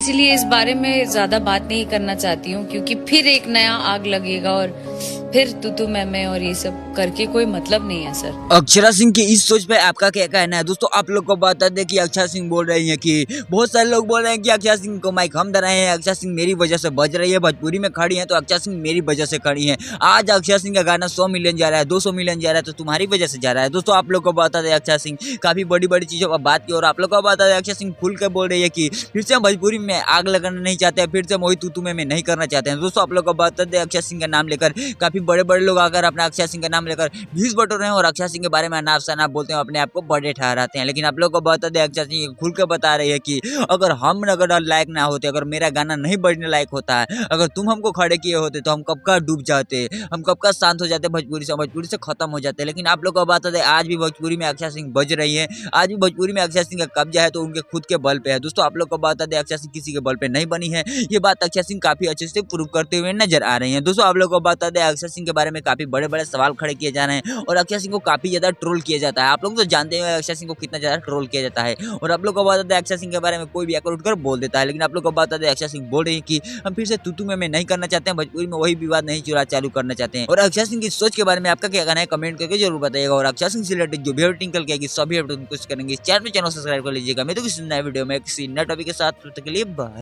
इसीलिए इस बारे में ज्यादा बात नहीं करना चाहती हूँ, क्योंकि फिर एक नया आग लगेगा और फिर तू मैं और ये सब करके कोई मतलब नहीं है सर। अक्षरा सिंह की इस सोच पे आपका क्या कहना है? दोस्तों आप लोग को बता दें कि अक्षरा सिंह बोल रही हैं कि बहुत सारे लोग बोल रहे हैं कि अक्षरा सिंह को माइक हम दे रहे हैं, अक्षरा सिंह मेरी वजह से बज रही है, भोजपुरी में खड़ी है तो अक्षरा सिंह मेरी वजह से खड़ी है। आज अक्षरा सिंह का गाना 100 मिलियन जा रहा है, 200 मिलियन जा रहा है तो तुम्हारी वजह से जा रहा है। दोस्तों आप लोग को बता दें अक्षरा सिंह काफी बड़ी बड़ी चीजों पर बात की और आप लोग को बता दें अक्षरा सिंह खुल के बोल रही है कि फिर से हम भोजपुरी में आग लगाना नहीं चाहते हैं, फिर से वही तू में नहीं करना चाहते हैं। दोस्तों आप लोग को बता दें अक्षरा सिंह का नाम लेकर काफी बड़े बड़े लोग आकर अपना अक्षरा सिंह का नाम लेकर व्यूज बटोर रहे हैं और अक्षरा सिंह के बारे में अनाप शनाप बोलते हैं, अपने आप को बड़े ठहराते हैं। लेकिन आप लोग को बता दें अक्षरा सिंह खुल के बता रही है कि अगर लायक ना होते, अगर मेरा गाना नहीं बजने लायक होता है, अगर तुम हमको खड़े किए होते तो हम कब का डूब जाते, हम कब का शांत हो जाते, भोजपुरी से खत्म हो जाते। लेकिन आप लोग को बता दें आज भी भोजपुरी में अक्षरा सिंह बज रही है, आज भी भोजपुरी में अक्षरा सिंह का कब्जा है तो उनके खुद के बल पे है। दोस्तों आप लोग को बता दें अक्षरा सिंह किसी के बल पे नहीं बनी है, ये बात अक्षरा सिंह काफी अच्छे से प्रूव करते हुए नजर आ रही है। दोस्तों आप लोग को बता दें अक्षरा सिंह के बारे में काफी बड़े बड़े सवाल खड़े किए जा रहे हैं और अक्षरा सिंह को काफी ज्यादा ट्रोल किया जाता है। आप लोग तो जानते हैं अक्षरा सिंह को कितना ज्यादा ट्रोल किया जाता है और आप लोग को बता दें अक्षरा सिंह के बारे में कोई भी आकर उठकर बोल देता है। लेकिन आप लोग को बता दें अक्षरा सिंह बोल रही है कि हम फिर से तू में नहीं करना चाहते हैं, भोजपुरी में वही विवाद नहीं चुरा चालू करना चाहते हैं। और अक्षरा सिंह की सोच के बारे में आपका क्या कहना है कमेंट करके जरूर बताइएगा और अक्षरा सिंह से रिलेटेड जो भी टिंकल की सभी अपडेट कुछ करेंगे, चैनल सब्सक्राइब कर लीजिएगा। मैं तो किसी नए वीडियो में किसी नए टॉपिक के साथ, तब तक के लिए बाय।